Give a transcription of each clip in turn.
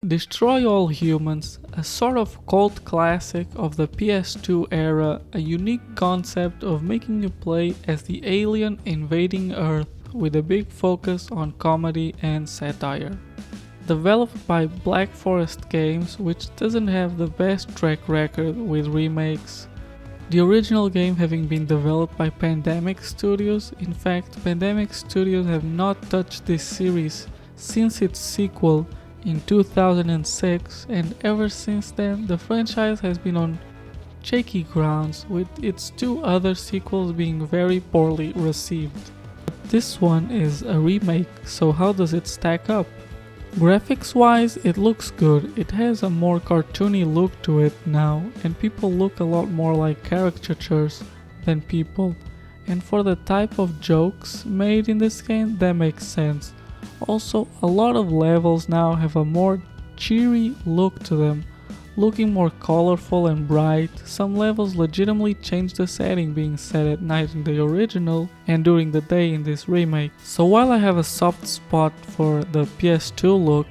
Destroy All Humans, a sort of cult classic of the PS2 era, a unique concept of making you play as the alien invading Earth with a big focus on comedy and satire. Developed by Black Forest Games, which doesn't have the best track record with remakes. The original game having been developed by Pandemic Studios. In fact, Pandemic Studios have not touched this series since its sequel in 2006, and ever since then the franchise has been on shaky grounds, with its two other sequels being very poorly received. This one is a remake, so how does it stack up? Graphics wise, it looks good. It has a more cartoony look to it now, and people look a lot more like caricatures than people. And for the type of jokes made in this game, that makes sense. Also, a lot of levels now have a more cheery look to them, looking more colorful and bright. Some levels legitimately change the setting, being set at night in the original and during the day in this remake. So while I have a soft spot for the PS2 look,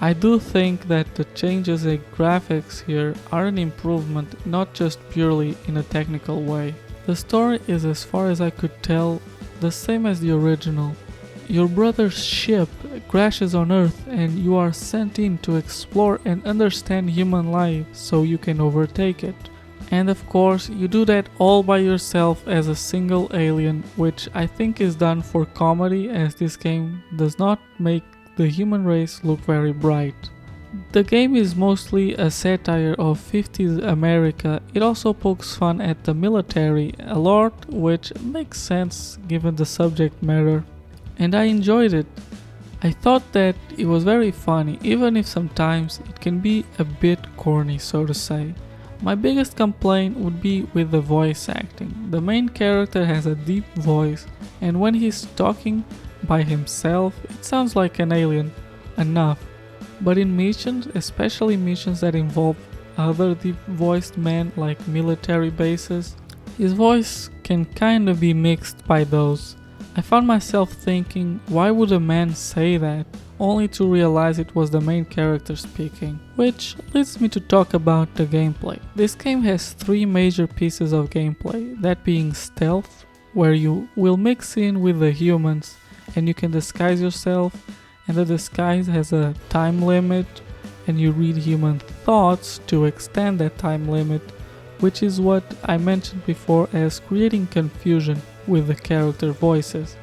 I do think that the changes in graphics here are an improvement, not just purely in a technical way. The story is, as far as I could tell, the same as the original. Your brother's ship crashes on Earth and you are sent in to explore and understand human life so you can overtake it. And of course, you do that all by yourself as a single alien, which I think is done for comedy, as this game does not make the human race look very bright. The game is mostly a satire of 50s America. It also pokes fun at the military a lot, which makes sense given the subject matter. And I enjoyed it. I thought that it was very funny, even if sometimes it can be a bit corny, so to say. My biggest complaint would be with the voice acting. The main character has a deep voice, and when he's talking by himself, it sounds like an alien enough. But in missions, especially missions that involve other deep voiced men like military bases, his voice can kind of be mixed by those. I found myself thinking, why would a man say that? Only to realize it was the main character speaking. Which leads me to talk about the gameplay. This game has three major pieces of gameplay, that being stealth, where you will mix in with the humans and you can disguise yourself, and the disguise has a time limit and you read human thoughts to extend that time limit, which is what I mentioned before as creating confusion with the character voices.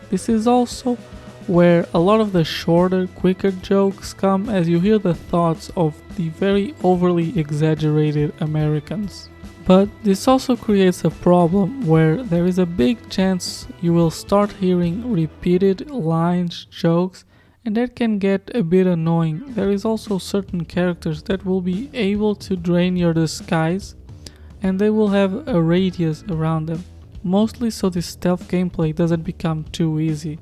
This is also where a lot of the shorter, quicker jokes come, as you hear the thoughts of the very overly exaggerated Americans. But this also creates a problem where there is a big chance you will start hearing repeated lines, jokes, and that can get a bit annoying. There is also certain characters that will be able to drain your disguise, and they will have a radius around them. Mostly so this stealth gameplay doesn't become too easy,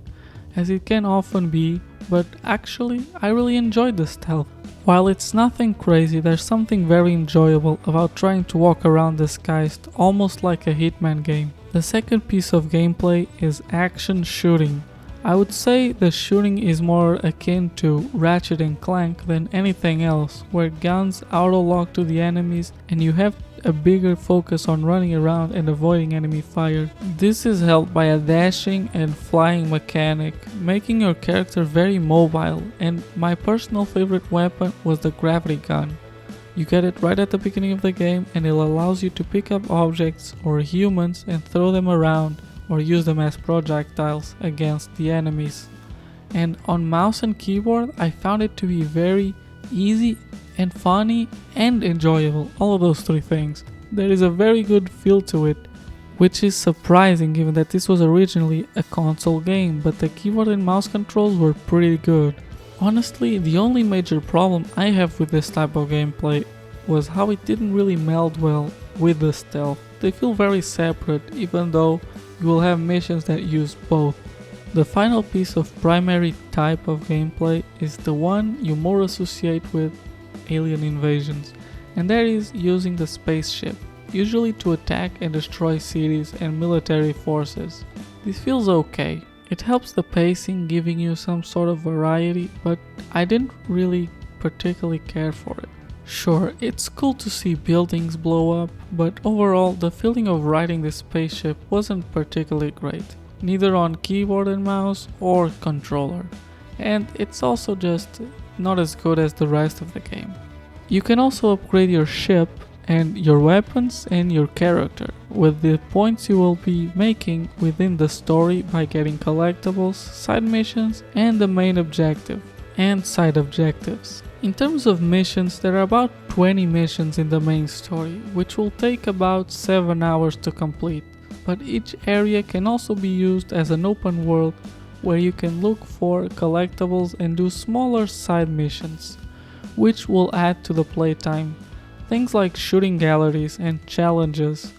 as it can often be, but actually I really enjoyed the stealth. While it's nothing crazy, there's something very enjoyable about trying to walk around disguised, almost like a Hitman game. The second piece of gameplay is action shooting. I would say the shooting is more akin to Ratchet and Clank than anything else, where guns auto-lock to the enemies and you have a bigger focus on running around and avoiding enemy fire. This is helped by a dashing and flying mechanic, making your character very mobile, and my personal favorite weapon was the gravity gun. You get it right at the beginning of the game and it allows you to pick up objects or humans and throw them around, or use them as projectiles against the enemies. And on mouse and keyboard, I found it to be very easy and funny and enjoyable, all of those three things. There is a very good feel to it, which is surprising given that this was originally a console game, but the keyboard and mouse controls were pretty good. Honestly, the only major problem I have with this type of gameplay was how it didn't really meld well with the stealth. They feel very separate, even though you will have missions that use both. The final piece of primary type of gameplay is the one you more associate with alien invasions, and that is using the spaceship, usually to attack and destroy cities and military forces. This feels okay. It helps the pacing, giving you some sort of variety, but I didn't really particularly care for it. Sure, it's cool to see buildings blow up, but overall the feeling of riding this spaceship wasn't particularly great, neither on keyboard and mouse or controller, and it's also just not as good as the rest of the game. You can also upgrade your ship and your weapons and your character with the points you will be making within the story by getting collectibles, side missions, and the main objective, and side objectives. In terms of missions, there are about 20 missions in the main story, which will take about 7 hours to complete, but each area can also be used as an open world where you can look for collectibles and do smaller side missions, which will add to the playtime. Things like shooting galleries and challenges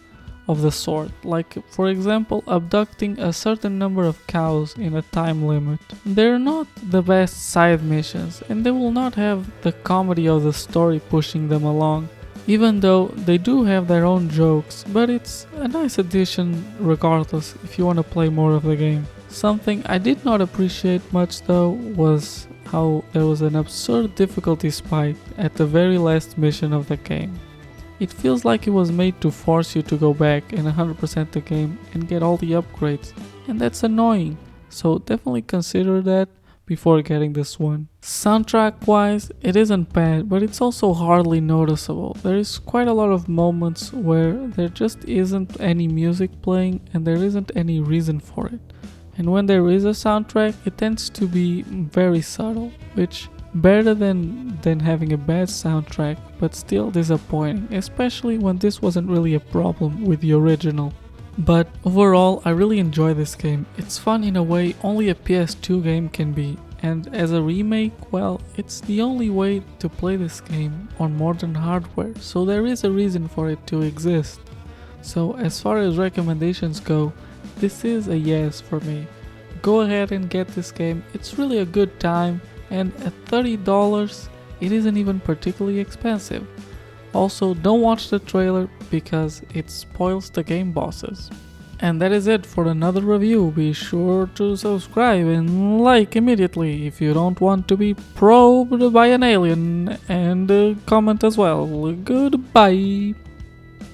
of the sort, like for example abducting a certain number of cows in a time limit. They're not the best side missions and they will not have the comedy of the story pushing them along, even though they do have their own jokes, but it's a nice addition regardless if you want to play more of the game. Something I did not appreciate much though was how there was an absurd difficulty spike at the very last mission of the game. It feels like it was made to force you to go back and 100% the game and get all the upgrades, and that's annoying, so definitely consider that before getting this one. Soundtrack wise, it isn't bad, but it's also hardly noticeable. There is quite a lot of moments where there just isn't any music playing and there isn't any reason for it. And when there is a soundtrack, it tends to be very subtle, which better than having a bad soundtrack, but still disappointing, especially when this wasn't really a problem with the original. But overall, I really enjoy this game. It's fun in a way only a PS2 game can be, and as a remake, well, it's the only way to play this game on modern hardware, so there is a reason for it to exist. So as far as recommendations go, this is a yes for me. Go ahead and get this game, it's really a good time, and at $30 it isn't even particularly expensive. Also, don't watch the trailer because it spoils the game bosses. And that is it for another review. Be sure to subscribe and like immediately if you don't want to be probed by an alien, and comment as well. Goodbye!